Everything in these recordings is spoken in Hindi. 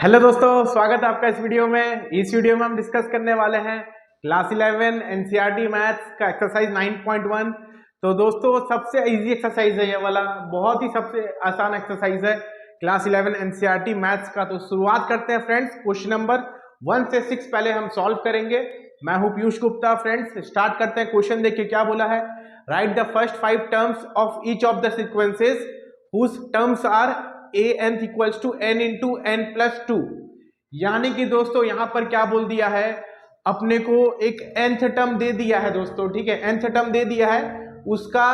हेलो दोस्तों, स्वागत है आपका इस वीडियो में। इस वीडियो में हम डिस्कस करने वाले हैं क्लास 11 एनसीईआरटी मैथ्स का एक्सरसाइज 9.1। तो दोस्तों सबसे इजी एक्सरसाइज है ये वाला, बहुत ही सबसे आसान एक्सरसाइज है क्लास 11 एनसीईआरटी मैथ्स का। तो शुरुआत करते हैं फ्रेंड्स। क्वेश्चन नंबर 1 से 6 पहले हम सॉल्व करेंगे। मैं हूं पीयूष गुप्ता। फ्रेंड्स स्टार्ट करते हैं। क्वेश्चन देखिए क्या बोला है। Right the first 5 terms of each of the sequences whose terms are a nth equals to n into n plus 2। यानी कि दोस्तों यहां पर क्या बोल दिया है, अपने को एक nth टर्म दे दिया है दोस्तों, ठीक है, nth टर्म दे दिया है, उसका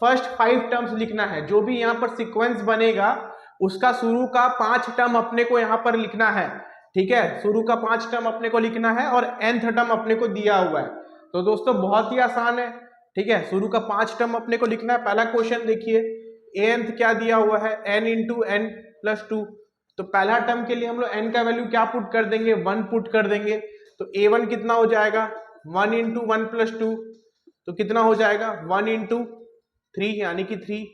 फर्स्ट 5 टर्म्स लिखना है। जो भी यहां पर सीक्वेंस बनेगा उसका शुरू का 5 टर्म अपने को यहां पर लिखना है, ठीक है। शुरू का 5 टर्म अपने को लिखना है और nth टर्म अपने को दिया हुआ है। तो दोस्तों बहुत ही आसान है, ठीक है। शुरू का 5 टर्म अपने को लिखना है। पहला क्वेश्चन देखिए, nth क्या दिया हुआ है, n इंटू एन प्लस 2। तो पहला टर्म के लिए हम लोग n का वैल्यू क्या पुट कर देंगे, 1 पुट कर देंगे। तो a1 कितना हो जाएगा, 1 इंटू वन प्लस 2। तो कितना हो जाएगा, 1 इंटू 3 यानी कि 3।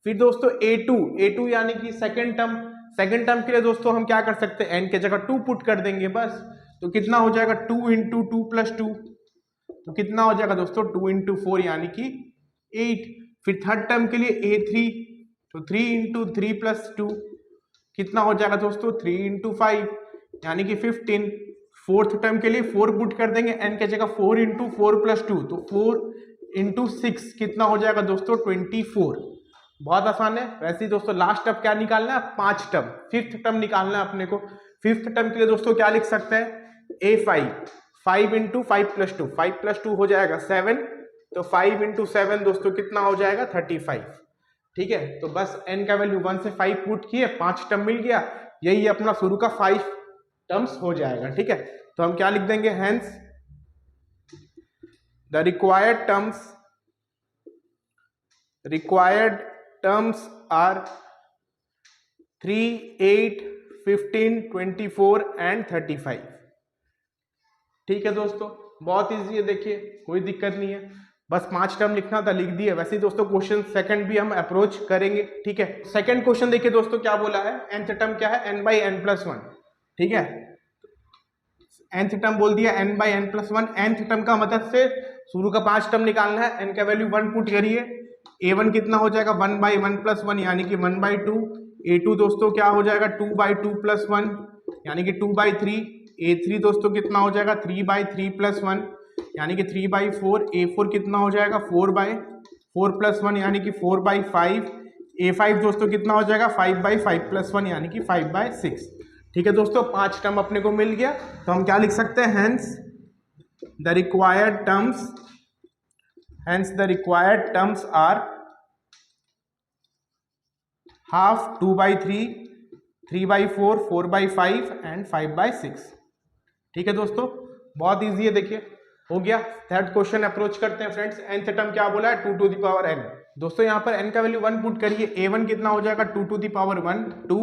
फिर दोस्तों a2 यानी कि सेकेंड टर्म के लिए दोस्तों हम क्या कर सकते हैं, n के जगह 2 पुट कर देंगे बस। तो कितना हो जाएगा, 2 इंटू 2 प्लस 2। तो कितना हो जाएगा दोस्तों, 2 इंटू 4 यानी कि 8। फिर थर्ड टर्म के लिए a3, तो 3 इंटू 3 प्लस 2 कितना हो जाएगा दोस्तों, 3 इंटू 5 यानी कि 15। फोर्थ टर्म के लिए 4 पुट कर देंगे, n के जगह 4 इंटू 4 प्लस 2, तो 4 इंटू 6 कितना हो जाएगा दोस्तों, 24। बहुत आसान है। वैसे ही दोस्तों लास्ट टर्म क्या निकालना है, 5 टर्म, फिफ्थ टर्म निकालना है अपने को। फिफ्थ टर्म के लिए दोस्तों क्या लिख सकते हैं, a5, 5 इंटू 5 प्लस 2, 5 प्लस 2 हो जाएगा 7। तो 5 इंटू 7 दोस्तों कितना हो जाएगा, 35, ठीक है। तो बस n का वैल्यू 1 से 5 पुट किए, 5 टर्म मिल गया। यही अपना शुरू का 5 टर्म्स हो जाएगा, ठीक है। तो हम क्या लिख देंगे, hence the required terms are 3, 8, 15, 24 and 35। ठीक है दोस्तों, बहुत इजी है, देखिए कोई दिक्कत नहीं है। बस 5 टर्म लिखना था, लिख दिए। वैसे ही दोस्तों क्वेश्चन सेकंड भी हम अप्रोच करेंगे, ठीक है। सेकंड क्वेश्चन देखिए दोस्तों क्या बोला है, nth टर्म क्या है, n बाई एन प्लस 1, ठीक है। nth टर्म बोल दिया n by n plus 1। nth term का मतलब से शुरू का 5 टर्म निकालना है, n का वैल्यू 1 पुट करिए। a1 कितना हो जाएगा, 1 बाई 1 प्लस 1 यानी कि 1 बाई 2। a2 दोस्तों क्या हो जाएगा, 2 बाई 2 प्लस 1 यानी कि 2 बाई 3। a3 दोस्तों कितना हो जाएगा, 3 बाई 3 प्लस 1 यानी कि 3 बाई 4। a4 कितना हो जाएगा, 4 बाई 4 प्लस 1 यानी कि 4 बाई 5। a5 दोस्तों कितना हो जाएगा, 5 बाई 5 प्लस 1 यानी कि 5 बाई 6। ठीक है दोस्तों, 5 टर्म अपने को मिल गया। तो हम क्या लिख सकते हैं, hence the required terms are half, 2 by 3, 3 by 4, 4 by 5 and 5 by 6। ठीक है दोस्तों, बहुत इजी है, देखिए हो गया। थर्ड क्वेश्चन अप्रोच करते हैं फ्रेंड्स। nth टर्म क्या बोला है, 2 टू द पावर n। दोस्तों यहाँ पर n का वैल्यू 1 पुट करिए। a1 कितना हो जाएगा, 2 टू द पावर 1, 2।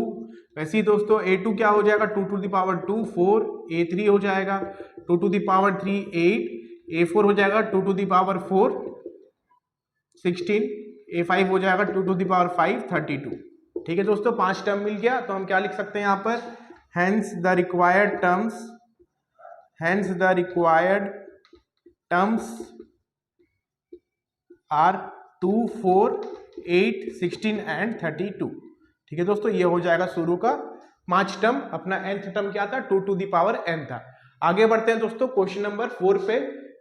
वैसे ही दोस्तों a2 क्या हो जाएगा, 2 टू द पावर 2, 4। a3 हो जाएगा 2 टू द पावर 3, 8। a4 हो जाएगा 2 टू द पावर 4, 16। a5 हो जाएगा 2 टू द पावर 5, 32। ठीक है दोस्तों, 5 टर्म मिल गया। तो हम क्या लिख सकते हैं यहाँ पर, hence the required terms are 2, 4, 8, 16 and 32। ठीक है दोस्तों, ये हो जाएगा शुरू का 5 टर्म। अपना nth टर्म क्या था, 2 टू द पावर n था। आगे बढ़ते हैं दोस्तों क्वेश्चन नंबर 4 पे।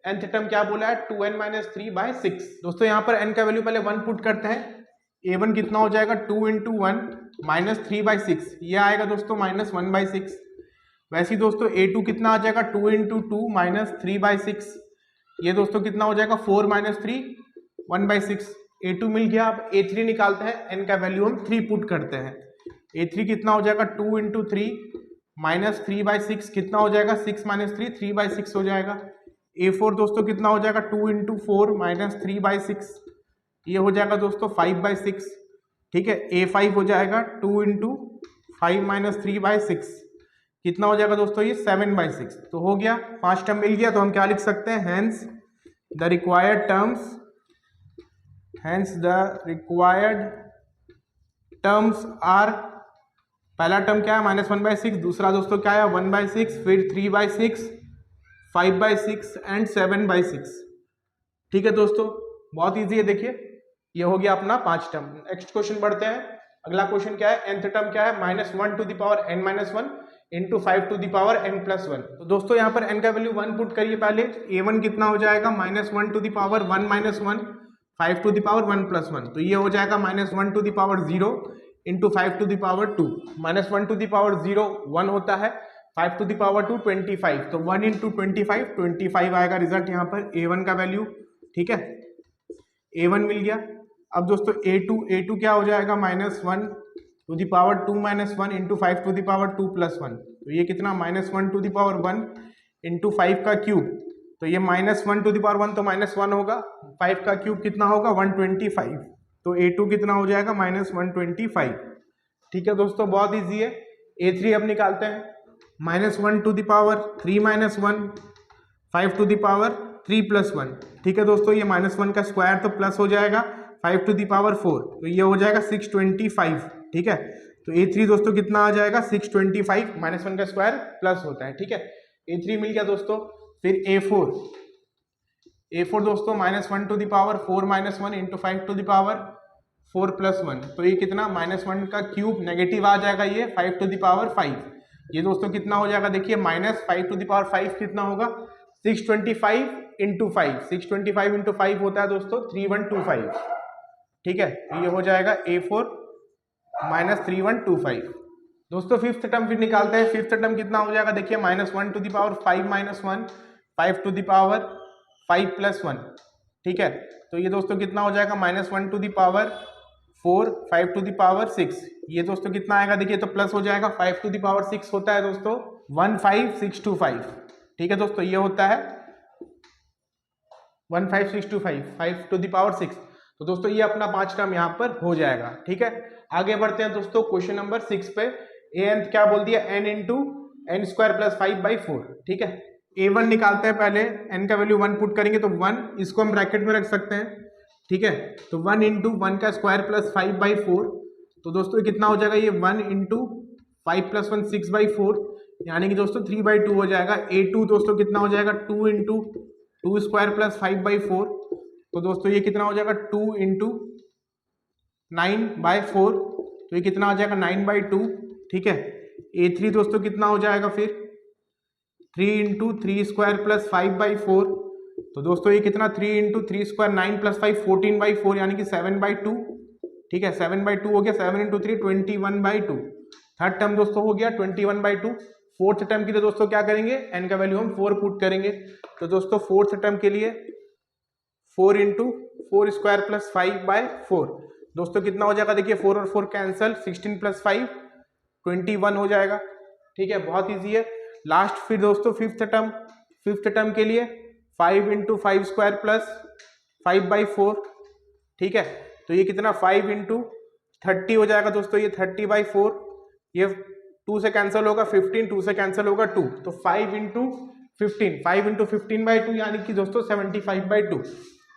nth टर्म क्या बोला है, 2n माइनस 3 बाई 6। दोस्तों यहाँ पर n का वैल्यू पहले 1 पुट करते हैं। a1 कितना हो जाएगा, 2 इंटू 1 माइनस 3 बाई 6, ये आएगा दोस्तों माइनस 1 बाई 6। वैसे ही दोस्तों a2 कितना आ जाएगा, 2 इंटू 2 माइनस 3 बाई 6, ये दोस्तों कितना हो जाएगा, 4 माइनस 3, 1 बाई 6। a2 मिल गया। अब a3 निकालते हैं, n का वैल्यू हम 3 पुट करते हैं। a3 कितना हो जाएगा, 2 इंटू 3 माइनस 3 बाई 6 कितना हो जाएगा, 6 माइनस 3, 3 बाई 6 हो जाएगा। a4 दोस्तों कितना हो जाएगा, 2 इंटू 4 माइनस 3 बाई 6, ये हो जाएगा दोस्तों 5 बाई 6। ठीक है, a5 हो जाएगा 2 इंटू 5 माइनस 3 बाई 6, कितना हो जाएगा दोस्तों, ये 7 बाई 6। तो हो गया, 5 टर्म मिल गया। तो हम क्या लिख सकते हैं, hence the required terms are पहला टर्म क्या है -1/6, दूसरा दोस्तों क्या है 1/6, फिर 3/6, 5/6 एंड 7/6। ठीक है दोस्तों, बहुत ईजी है। देखिए ये हो गया अपना 5 टर्म। नेक्स्ट क्वेश्चन बढ़ते हैं। अगला क्वेश्चन क्या है, nth टर्म क्या है -1 to the power n-1 into 5 to the power n+1। तो दोस्तों यहाँ पर n का वैल्यू 1 पुट करिए पहले। a1 कितना हो जाएगा -1 to the power 1-1, 5 to the power 1+1, तो ये हो जाएगा -1 to the power 0 into 5 to the power 2। -1 to the power 0 1 होता है, 5 to the power 2 25, तो 1 इंटू 25 आएगा रिजल्ट यहाँ पर a1 का वैल्यू। ठीक है, a1 मिल गया। अब दोस्तों a2 क्या हो जाएगा -1 to the power 2-1 into 5 to the power 2+1, तो ये कितना -1 to the power 1 इंटू 5 का क्यूब, तो ये -1 to the power 1 तो -1 होगा, 5 का क्यूब कितना होगा 125, तो a2 कितना हो जाएगा -125। ठीक है दोस्तों, बहुत इजी है। a3 अब निकालते हैं, -1 to the power 3-1, 5 to the power 3+1। ठीक है दोस्तों, ये -1 का स्क्वायर तो प्लस हो जाएगा 5 to the power 4, तो ये हो जाएगा 625। ठीक है, तो a3 दोस्तों कितना आ जाएगा 625, -1 का स्क्वायर प्लस होता है। ठीक है, a3 मिल गया दोस्तों। फिर a4 दोस्तों -1 to the power 4-1 into 5 to the power 4+1, तो ये कितना -1 का क्यूब नेगेटिव आ जाएगा, ये 5 to the power 5। ये दोस्तों कितना हो जाएगा, देखिए -5 to the power 5 कितना होगा 625 इंटू 5, 625 इंटू 5 होता है दोस्तों 3125। ठीक है, तो ये हो जाएगा a4 -3125। दोस्तों फिफ्थ टर्म फिर निकालते हैं। फिफ्थ टर्म कितना हो जाएगा, देखिए -1 to the power 5-1, 5 to the power 5+1। ठीक है, तो ये दोस्तों कितना हो जाएगा -1 to the power 4, 5 to the power 6, ये दोस्तों कितना आएगा देखिए, तो प्लस हो जाएगा, 5 to the power 6 होता है दोस्तों 15625। ठीक है दोस्तों, ये होता है 15625, 5 to the power 6। तो दोस्तों ये अपना 5 टर्म यहाँ पर हो जाएगा। ठीक है, आगे बढ़ते हैं दोस्तों क्वेश्चन नंबर 6 पे। nth क्या बोल दिया, n इंटू n² + 5/4। ठीक है, a1 निकालते हैं पहले, n का वैल्यू 1 पुट करेंगे तो 1, इसको हम ब्रैकेट में रख सकते हैं। ठीक है, तो 1 इंटू 1 का स्क्वायर + 5/4, तो दोस्तों ये कितना हो जाएगा, ये 1 इंटू 5 + 1 6/4, यानी कि दोस्तों 3/2 हो जाएगा। a2 दोस्तों कितना हो जाएगा 2 इंटू 2² + 5/4, तो दोस्तों ये कितना हो जाएगा 2 इंटू 9/4, तो ये कितना आ जाएगा 9/2। ठीक है, a3 दोस्तों कितना हो जाएगा फिर 3 इंटू 3² + 5/4, तो दोस्तों ये कितना 3 इंटू 3² 9 + 5 14/4, यानी कि 7/2। ठीक है, 7/2 हो गया, 7 इंटू 3 21/2। थर्ड टर्म दोस्तों हो गया 21/2। फोर्थ टर्म के लिए दोस्तों क्या करेंगे, n का वैल्यू हम 4 पुट करेंगे, तो दोस्तों फोर्थ टर्म के लिए 4 इंटू 4² + 5/4, दोस्तों कितना हो जाएगा, देखिए 4 और 4 कैंसल, 16 + 5 21 हो जाएगा। ठीक है, बहुत इजी है। लास्ट फिर दोस्तों फिफ्थ टर्म के लिए 5 इंटू 5² + 5/4। ठीक है, तो ये कितना 5 इंटू 30 हो जाएगा दोस्तों, ये 30/4, ये 2 से कैंसिल होगा 15, 2 से कैंसिल होगा 2, तो 5 इंटू 15/2 यानी कि दोस्तों 75/2।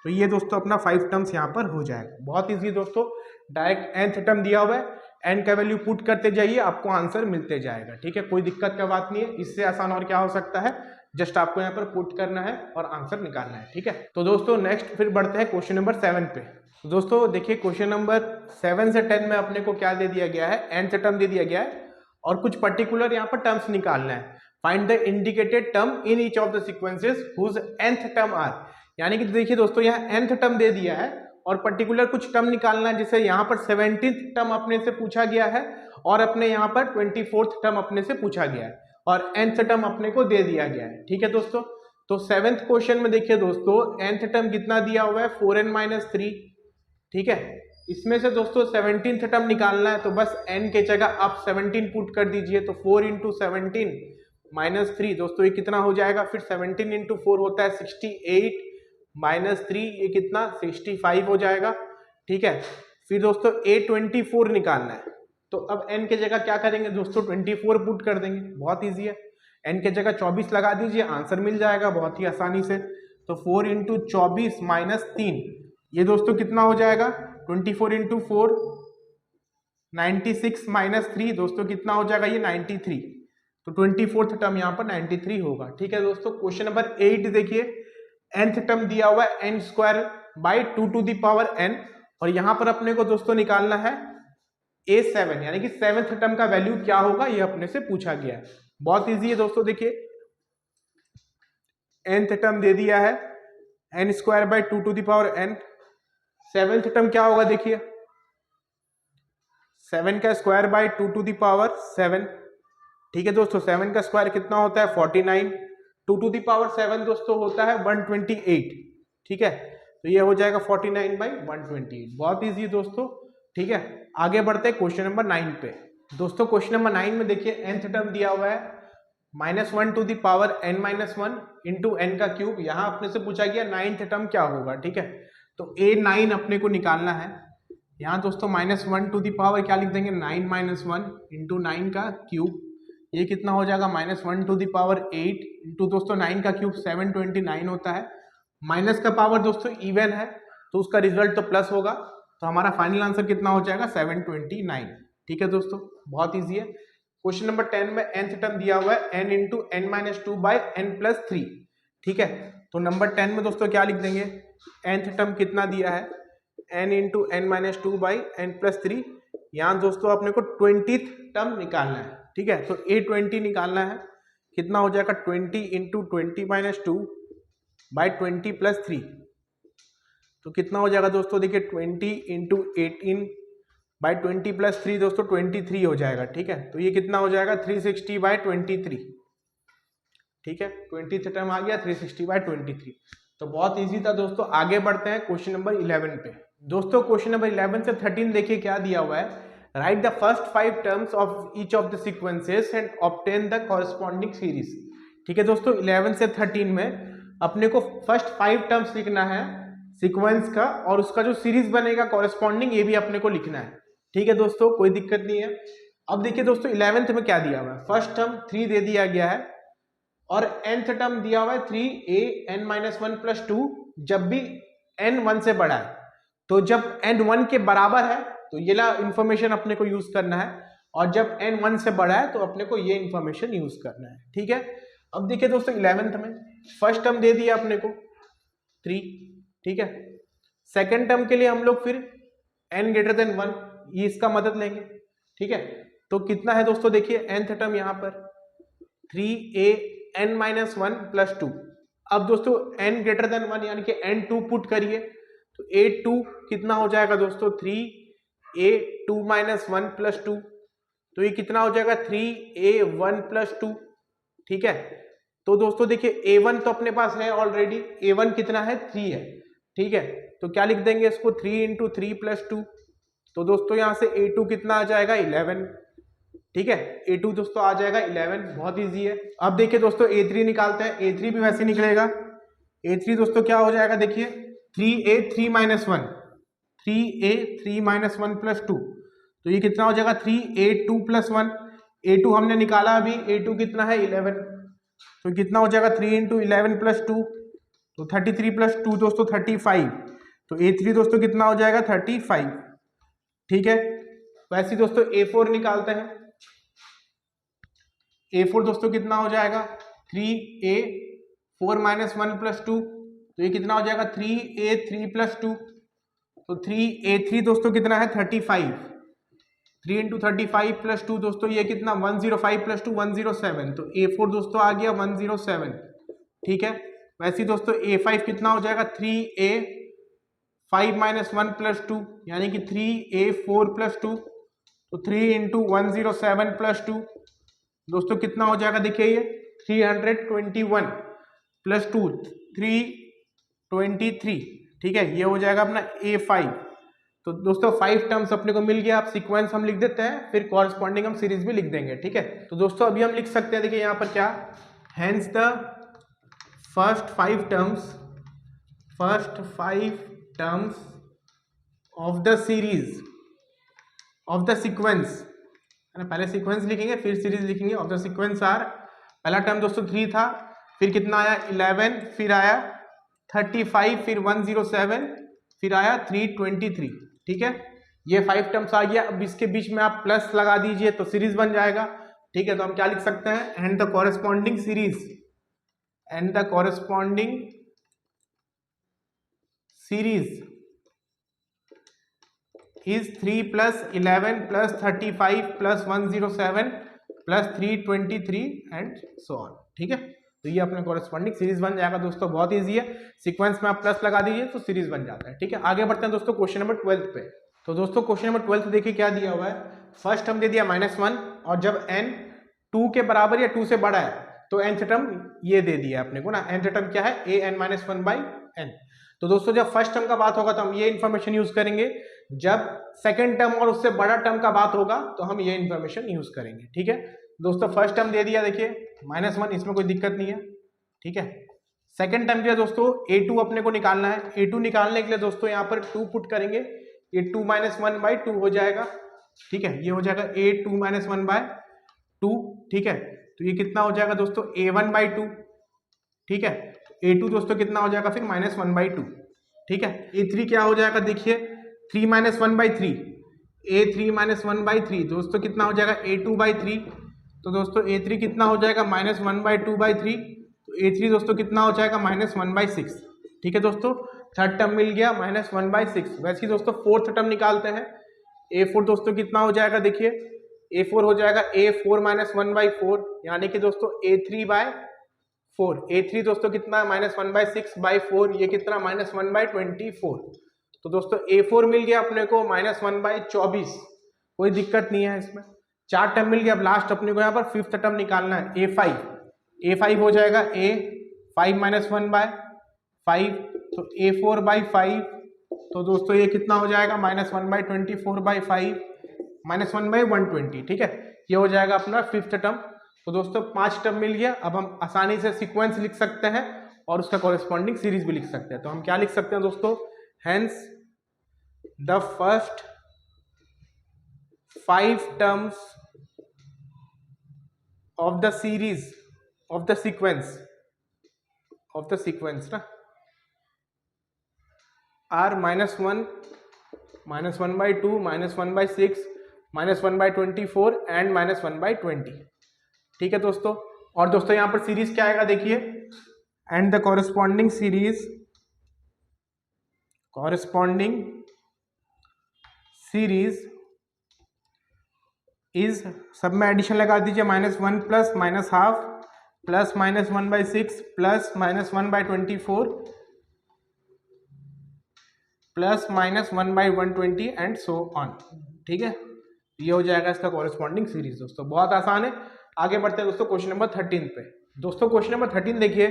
तो ये दोस्तों अपना 5 टर्म्स यहाँ पर हो जाएगा। बहुत इजी दोस्तों, डायरेक्ट nth टर्म दिया हुआ है, n का वैल्यू पुट करते जाइए, आपको आंसर मिलते जाएगा। ठीक है, कोई दिक्कत का बात नहीं है, इससे आसान और क्या हो सकता है, जस्ट आपको यहाँ पर पुट करना है और आंसर निकालना है। ठीक है, तो दोस्तों नेक्स्ट फिर बढ़ते हैं क्वेश्चन नंबर 7 पे। तो दोस्तों देखिए क्वेश्चन नंबर 7 से 10 में अपने को क्या दे दिया गया है, nth टर्म दे दिया गया है और कुछ पर्टिकुलर यहाँ पर टर्म्स निकालना है। Find the indicated term in each of the sequences whose nth term are, यानी कि देखिए दोस्तों यहाँ nth टर्म दे दिया है और पर्टिकुलर कुछ टर्म निकालना है, जैसे यहाँ पर 17th टर्म अपने से पूछा गया है और अपने यहाँ पर 24th टर्म अपने से पूछा गया है और nth टर्म अपने को दे दिया गया है। ठीक है दोस्तों, तो 7th क्वेश्चन में देखिए दोस्तों nth टर्म कितना दिया हुआ है 4n-3। ठीक है, इसमें से दोस्तों 17th टर्म निकालना है, तो बस n के जगह आप 17 पुट कर दीजिए, तो 4 इंटू 17 - 3, दोस्तों ये कितना हो जाएगा, फिर 17 इंटू 4 होता है 68 - 3, ये कितना 65 हो जाएगा। ठीक है, फिर दोस्तों A24 निकालना है, तो अब n के जगह क्या करेंगे दोस्तों 24 पुट कर देंगे, बहुत ईजी है। n के जगह 24 लगा दीजिए, आंसर मिल जाएगा बहुत ही आसानी से। तो 4 इंटू 24 - 3, ये दोस्तों कितना हो जाएगा 24 इंटू 4 96 माइनस 3 दोस्तों कितना हो जाएगा ये 93, तो 24th टर्म यहाँ पर 93 होगा। ठीक है दोस्तों, क्वेश्चन नंबर 8 देखिए, nth टर्म दिया हुआ है n square by 2 to the power n, और यहाँ पर अपने को दोस्तों निकालना है a7 यानी कि 7th टर्म का वैल्यू क्या होगा, ये अपने से पूछा गया है। बहुत इजी है दोस्तों, देखिए nth टर्म दे दिया है n square by 2 to the power n, 7th term क्या होगा देखिए 7 का square by 2 to the power 7। ठीक है दोस्तों, 7 का स्क्वायर कितना होता है 49, 2 टू दी पावर 7 दोस्तों होता है 128। ठीक है, तो ये हो जाएगा 49 बाई 128। बहुत इजी दोस्तों। ठीक है, आगे बढ़ते हैं क्वेश्चन नंबर 9 पे। दोस्तों क्वेश्चन नंबर 9 में देखिए nth टर्म दिया हुआ है -1 to the power n-1 into n का क्यूब। यहाँ अपने से पूछा गया 9th टर्म क्या होगा। ठीक है, तो a9 अपने को निकालना है। यहाँ दोस्तों -1 टू दी पावर क्या लिख देंगे 9 - 1 इंटू 9 का क्यूब, ये कितना हो जाएगा -1 टू दी पावर 8 इंटू दोस्तों 9 का क्यूब 729 होता है। माइनस का पावर दोस्तों इवन है तो उसका रिजल्ट तो प्लस होगा, तो हमारा फाइनल आंसर कितना हो जाएगा 729। ठीक है दोस्तों, बहुत इजी है। क्वेश्चन नंबर 10 में nth टर्म दिया हुआ है n into n-2 by n+3। ठीक है, तो नंबर 10 में दोस्तों क्या लिख देंगे, nth टर्म कितना दिया है n into n-2 by n+3। यहाँ दोस्तों अपने को 20th टर्म निकालना है। ठीक है, तो a20 निकालना है, कितना हो जाएगा 20 इंटू 20 - 2 बाई 20 + 3, तो कितना हो जाएगा दोस्तों देखिए 20 इंटू 18 बाई 20 + 3 दोस्तों 23 हो जाएगा। ठीक है, तो ये कितना हो जाएगा 360 बाई 23। ठीक है, 20th टर्म आ गया 360 बाई 23। तो बहुत इजी था दोस्तों। आगे बढ़ते हैं क्वेश्चन नंबर 11 पे। दोस्तों क्वेश्चन नंबर 11 से 13 देखिए क्या दिया हुआ है, right the first 5 terms of each of the sequences and obtain the corresponding series. ठीक है दोस्तों, 11 से 13 में अपने को फर्स्ट 5 टर्म्स लिखना है सीक्वेंस का, और उसका जो सीरीज बनेगा कॉरस्पॉन्डिंग ये भी अपने को लिखना है। ठीक है दोस्तों, कोई दिक्कत नहीं है। अब देखिए दोस्तों 11th में क्या दिया हुआ है, फर्स्ट टर्म 3 दे दिया गया है और nth टर्म दिया हुआ है 3a(n-1 + 2)। जब भी n 1 से बड़ा है, तो जब n 1 के बराबर है तो ये ला इंफॉर्मेशन अपने को यूज करना है, और जब n 1 से बड़ा है तो अपने को ये इंफॉर्मेशन यूज करना है। ठीक है, अब देखिए दोस्तों 11th में फर्स्ट टर्म दे दिया अपने को 3। ठीक है, सेकेंड टर्म के लिए हम लोग फिर n > 1 ये इसका मदद लेंगे। ठीक है, तो कितना है दोस्तों देखिए nth टर्म यहाँ पर 3a(n-1 + 2)। अब दोस्तों n > 1 यानी कि n2 पुट करिए, तो a2 कितना हो जाएगा दोस्तों 3a(2 - 1 + 2), तो ये कितना हो जाएगा 3a(1 + 2)। ठीक है, तो दोस्तों देखिए a1 तो अपने पास है ऑलरेडी, a1 कितना है 3 है। ठीक है, तो क्या लिख देंगे इसको 3 × 3 + 2, तो दोस्तों यहाँ से a2 कितना आ जाएगा 11। ठीक है, a2 दोस्तों आ जाएगा 11। बहुत इजी है। अब देखिए दोस्तों a3 निकालते हैं, a3 भी वैसे निकलेगा। a3 दोस्तों क्या हो जाएगा देखिए 3a(3 - 1), 3a(3 - 1 + 2), तो ये कितना हो जाएगा 3a2 + 1। a2 हमने निकाला अभी, a2 कितना है 11, तो कितना हो जाएगा 3 × 11 + 2, तो 33 + 2 दोस्तों 35, तो a3 दोस्तों कितना हो जाएगा 35। ठीक है, वैसे दोस्तों a4 निकालते हैं, a4 दोस्तों कितना हो जाएगा 3a(4 - 1 + 2), तो ये कितना हो जाएगा 3a(3 + 2), तो 3a3 दोस्तों कितना है 35, 3 × 35 + 2 दोस्तों ये कितना 105 + 2 107, तो a4 दोस्तों आ गया 107। ठीक है, वैसे दोस्तों a5 कितना हो जाएगा 3a(5 - 1 + 2), यानी कि 3a4 + 2, तो 3 × 107 + 2 दोस्तों कितना हो जाएगा देखिए ये 321 + 2 323। ठीक है, ये हो जाएगा अपना a5। तो दोस्तों 5 टर्म्स अपने को मिल गया। अब सीक्वेंस हम लिख देते हैं, फिर कॉरस्पॉन्डिंग हम सीरीज भी लिख देंगे। ठीक है, तो दोस्तों अभी हम लिख सकते हैं, देखिए यहाँ पर क्या, hence the first 5 terms of the series of the sequence, पहले सीक्वेंस लिखेंगे फिर सीरीज लिखेंगे। ऑफ द सीक्वेंस आर, पहला टर्म दोस्तों 3 था, फिर कितना आया 11, फिर आया 35, फिर 107, फिर आया 323। ठीक है, ये 5 टर्म्स आ गया। अब इसके बीच में आप प्लस लगा दीजिए तो सीरीज बन जाएगा। ठीक है, तो हम क्या लिख सकते हैं, and the corresponding series, and the corresponding series is 3 plus 11 plus 35 plus 107 plus 323 and so on. ठीक है, तो ये अपने कॉरेस्पॉन्डिंग सीरीज बन जाएगा दोस्तों, बहुत इजी है। सीक्वेंस में आप प्लस लगा दीजिए तो सीरीज बन जाता है। ठीक है, आगे बढ़ते हैं दोस्तों क्वेश्चन नंबर 12 पे। तो दोस्तों क्वेश्चन नंबर 12 देखिए क्या दिया हुआ है। फर्स्ट टर्म दे दिया -1 और जब n 2 के बराबर या 2 से बड़ा है तो nth टर्म ये दे दिया अपने को ना। nth टर्म क्या है, an-1/n। तो दोस्तों जब फर्स्ट टर्म का बात होगा तो हम ये इन्फॉर्मेशन यूज करेंगे, जब सेकंड टर्म और उससे बड़ा टर्म का बात होगा तो हम ये इन्फॉर्मेशन यूज करेंगे। ठीक है दोस्तों, फर्स्ट टर्म दे दिया देखिए -1, इसमें कोई दिक्कत नहीं है। ठीक है, सेकंड टर्म क्या दोस्तों, a2 अपने को निकालना है। a2 निकालने के लिए दोस्तों यहाँ पर 2 पुट करेंगे, ये 2 - 1/2 हो जाएगा। ठीक है, ये हो जाएगा a2 - 1/2। ठीक है, तो ये कितना हो जाएगा दोस्तों, a1/2। ठीक है, a2 दोस्तों कितना हो जाएगा फिर -1/2। ठीक है, a3 क्या हो जाएगा देखिए 3 - 1/3, a3 - 1/3 दोस्तों कितना हो जाएगा a2/3। तो दोस्तों a3 कितना हो जाएगा -1/2/3, तो a3 दोस्तों कितना हो जाएगा -1/6। ठीक है दोस्तों, थर्ड टर्म मिल गया -1/6। वैसे ही दोस्तों फोर्थ टर्म निकालते हैं। a4 दोस्तों कितना हो जाएगा देखिए, a4 हो जाएगा a4 - 1/4, यानी कि दोस्तों a3/4। a3 दोस्तों कितना -1/6/4, ये कितना -1/24। तो दोस्तों a4 मिल गया अपने को -1/24, कोई दिक्कत नहीं है इसमें। 4 टर्म मिल गया। अब लास्ट अपने को यहाँ पर फिफ्थ टर्म निकालना है, a5 हो जाएगा a5 - 1/5, तो a4/5। तो दोस्तों ये कितना हो जाएगा -1/24/5 -1/120। ठीक है, ये हो जाएगा अपना फिफ्थ टर्म। तो दोस्तों 5 टर्म मिल गया। अब हम आसानी से सीक्वेंस लिख सकते हैं और उसका कॉरेस्पॉन्डिंग सीरीज भी लिख सकते हैं। तो हम क्या लिख सकते हैं दोस्तों, hence the first 5 terms of the series of the sequence ना are -1, -1/2, -1/6, -1/24 and -1/20। ठीक है दोस्तों, और दोस्तों यहां पर सीरीज क्या आएगा देखिए, and the corresponding series is, सब में एडिशन लगा दीजिए, -1 plus -1/2 plus -1/6 plus -1/24 plus -1/120 and so on. ठीक है, ये हो जाएगा इसका कॉरेस्पॉन्डिंग सीरीज। दोस्तों बहुत आसान है। आगे बढ़ते हैं दोस्तों क्वेश्चन नंबर 13 पे। दोस्तों क्वेश्चन नंबर 13 देखिए,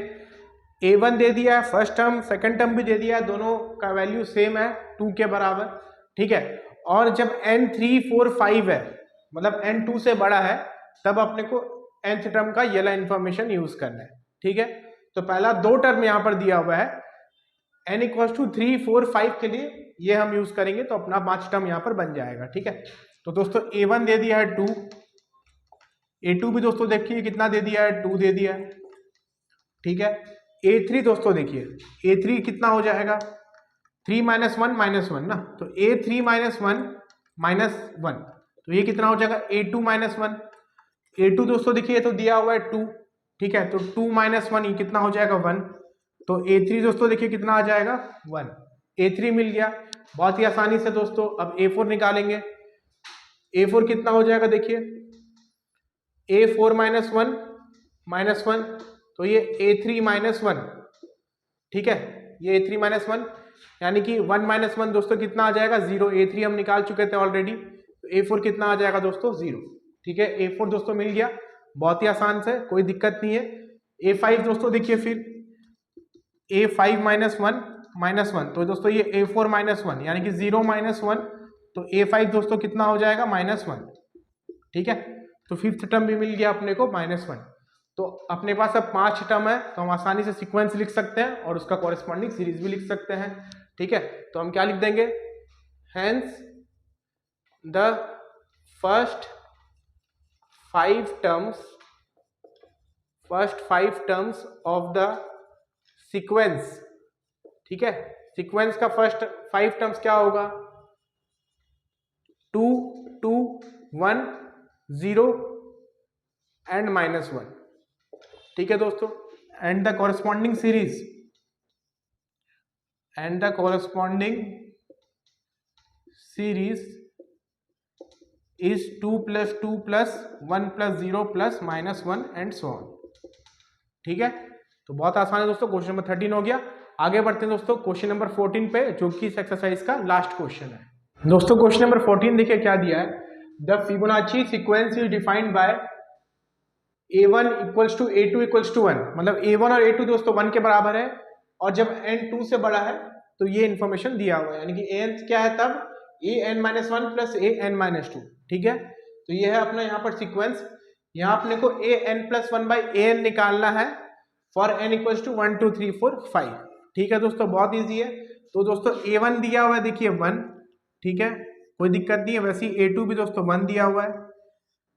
a1 दे दिया है, फर्स्ट टर्म सेकंड टर्म भी दे दिया है, दोनों का वैल्यू सेम है 2 के बराबर। ठीक है, और जब n 3 4 5 है, मतलब n 2 से बड़ा है, तब अपने को nth टर्म का ये वाला इंफॉर्मेशन यूज करना है। ठीक है, तो पहला 2 टर्म यहाँ पर दिया हुआ है, n = 3 4 5 के लिए ये हम यूज करेंगे, तो अपना 5 टर्म यहाँ पर बन जाएगा। ठीक है, तो दोस्तों a1 दे दिया है 2, a2 भी दोस्तों देखिए कितना दे दिया है, 2 दे दिया है। ठीक है, a3 दोस्तों देखिए, a3 कितना हो जाएगा 3 - 1 - 1 ना, तो a3 - 1 - 1, तो ये कितना हो जाएगा a2 - 1। a2 दोस्तों देखिए तो दिया हुआ है 2। ठीक है, तो 2 - 1 ये कितना हो जाएगा 1, तो a3 दोस्तों देखिए कितना आ जाएगा 1। a3 मिल गया बहुत ही आसानी से दोस्तों। अब a4 निकालेंगे, a4 कितना हो जाएगा देखिए, a4 - 1 तो ये a3 - 1। ठीक है, ये a3 - 1 यानी कि 1 - 1 दोस्तों कितना आ जाएगा 0। a3 हम निकाल चुके थे ऑलरेडी, तो a4 कितना आ जाएगा दोस्तों 0। ठीक है, a4 दोस्तों मिल गया बहुत ही आसान से, कोई दिक्कत नहीं है। a5 दोस्तों देखिए फिर a5 - 1 तो दोस्तों ये a4 - 1 यानी कि 0 - 1, तो a5 दोस्तों कितना हो जाएगा -1। ठीक है, तो फिफ्थ टर्म भी मिल गया अपने को -1। तो अपने पास अब 5 टर्म है, तो हम आसानी से सीक्वेंस लिख सकते हैं और उसका कॉरेस्पॉन्डिंग सीरीज भी लिख सकते हैं। ठीक है, तो हम क्या लिख देंगे, hence the first 5 terms of the sequence. ठीक है, सीक्वेंस का फर्स्ट 5 टर्म्स क्या होगा, 2 2 1 0 एंड -1। ठीक है दोस्तों, and the corresponding series is 2 + 2 + 1 + 0 + -1 and so on. ठीक है, तो बहुत आसान है दोस्तों। क्वेश्चन नंबर 13 हो गया। आगे बढ़ते हैं दोस्तों क्वेश्चन नंबर 14 पे, जो कि इस एक्सरसाइज का लास्ट क्वेश्चन है। दोस्तों क्वेश्चन नंबर 14 देखिए क्या दिया है। The Fibonacci sequence is defined by a1 = a2 = 1। मतलब a1 और a2 दोस्तों 1 के बराबर है, और जब n 2 से बड़ा है तो ये इंफॉर्मेशन दिया हुआ है, यानी कि an क्या है तब an-1 + an-2। ठीक है, तो ये है अपना यहाँ पर सीक्वेंस। यहाँ अपने को an+1/an निकालना है फॉर n = 1 2 3 4 5। ठीक है दोस्तों, बहुत इजी है। तो दोस्तों a1 दिया हुआ है, देखिए 1। ठीक है, कोई दिक्कत नहीं है। वैसे ही a2 भी दोस्तों 1 दिया हुआ है।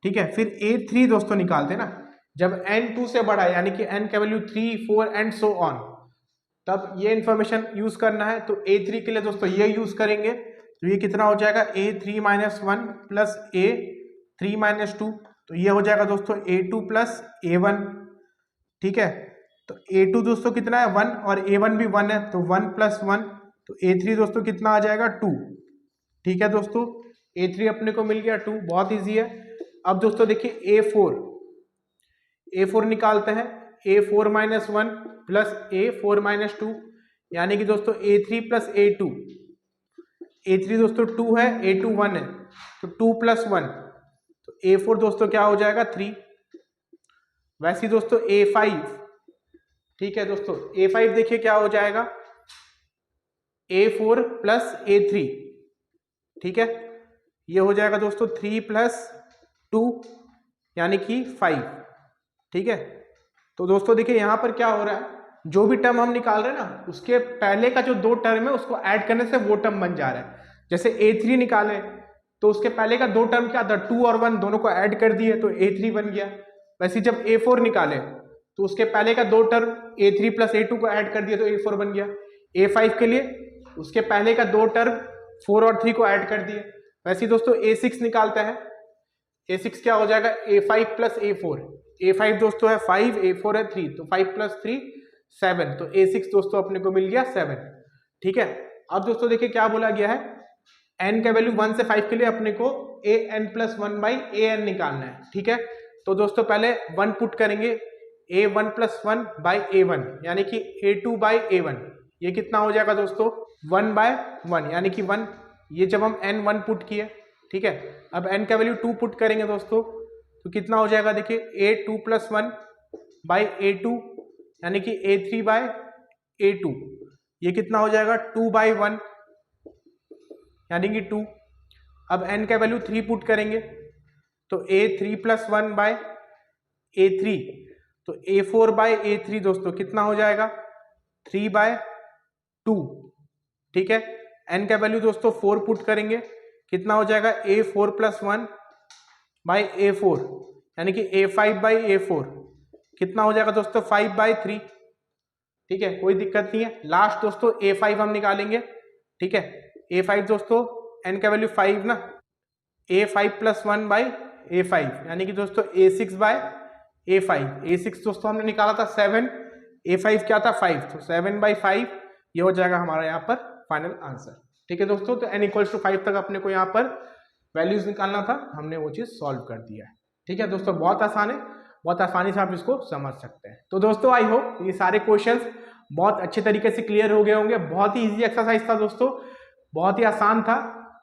ठीक है, फिर a3 दोस्तों निकालते हैं ना, जब n 2 से बड़ा है, यानी कि n का वैल्यू 3 4 एंड सो ऑन, तब ये इंफॉर्मेशन यूज करना है। तो a3 के लिए दोस्तों ये यूज करेंगे, तो ये कितना हो जाएगा a3 - 1 + a3 - 2, तो ये हो जाएगा दोस्तों a2 + a1। ठीक है, तो a2 दोस्तों कितना है 1, और a1 भी 1 है, तो 1 + 1, तो a3 दोस्तों कितना आ जाएगा 2। ठीक है दोस्तों, a3 अपने को मिल गया 2, बहुत इजी है। अब दोस्तों देखिए a4 निकालते हैं। a4 - 1 + a4 - 2, यानी कि दोस्तों a3 + a2। a3 दोस्तों 2 है, a2 1 है, तो 2 + 1, तो a4 दोस्तों क्या हो जाएगा 3। वैसे दोस्तों a5, ठीक है दोस्तों a5 देखिए क्या हो जाएगा a4 + a3। ठीक है, ये हो जाएगा दोस्तों 3 + 2 यानी कि 5। ठीक है, तो दोस्तों देखिए यहाँ पर क्या हो रहा है, जो भी टर्म हम निकाल रहे हैं ना, उसके पहले का जो 2 टर्म है उसको ऐड करने से वो टर्म बन जा रहा है। जैसे a3 निकाले तो उसके पहले का 2 टर्म क्या था, 2 और 1 दोनों को ऐड कर दिए तो a3 बन गया। वैसे जब a4 निकाले तो उसके पहले का 2 टर्म a3 + a2 को ऐड कर दिए तो a4 बन गया। a5 के लिए उसके पहले का 2 टर्म 4 और 3 को ऐड कर दिए। वैसे दोस्तों a6 निकालते हैं। a6 क्या हो जाएगा a5 + a4। a5 दोस्तों है 5, a4 है 3, तो 5 + 3 7, तो a6 दोस्तों अपने को मिल गया 7। ठीक है, अब दोस्तों देखिए क्या बोला गया है, n का वैल्यू 1 से 5 के लिए अपने को an+1/an निकालना है। ठीक है, तो दोस्तों पहले 1 पुट करेंगे, a1 + 1/a1 यानी कि a2/a1। ये कितना हो जाएगा दोस्तों 1/1 यानी कि 1। ये जब हम n 1 पुट किए, ठीक है, अब n का वैल्यू 2 पुट करेंगे दोस्तों, तो कितना हो जाएगा देखिए a2 + 1/a2 यानी कि a3/a2। ये कितना हो जाएगा 2/1 यानी कि 2। अब n का वैल्यू 3 पुट करेंगे, तो a3 + 1/a3, तो a4/a3 दोस्तों कितना हो जाएगा 3/2। ठीक है, n का वैल्यू दोस्तों 4 पुट करेंगे, कितना हो जाएगा a4 + 1/a4 यानी कि a5/a4 कितना हो जाएगा दोस्तों 5/3। ठीक है, कोई दिक्कत नहीं है। लास्ट दोस्तों a5 हम निकालेंगे। ठीक है, a5 दोस्तों n का वैल्यू 5 ना, a5 + 1/a5 यानी कि दोस्तों a6/a5। a6 दोस्तों हमने निकाला था 7, a5 क्या था 5, तो 7/5 ये हो जाएगा हमारा यहाँ पर फाइनल आंसर। ठीक है दोस्तों, तो n = 5 तक अपने को यहाँ पर वैल्यूज निकालना था, हमने वो चीज सॉल्व कर दिया है। ठीक है दोस्तों, बहुत आसान है, बहुत आसानी से आप इसको समझ सकते हैं। तो दोस्तों आई होप ये सारे क्वेश्चंस बहुत अच्छे तरीके से क्लियर हो गए होंगे। बहुत ही इजी एक्सरसाइज था दोस्तों, बहुत ही आसान था,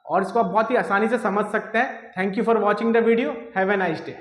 और इसको आप बहुत ही आसानी से समझ सकते हैं। Thank you for watching the video, have a nice day.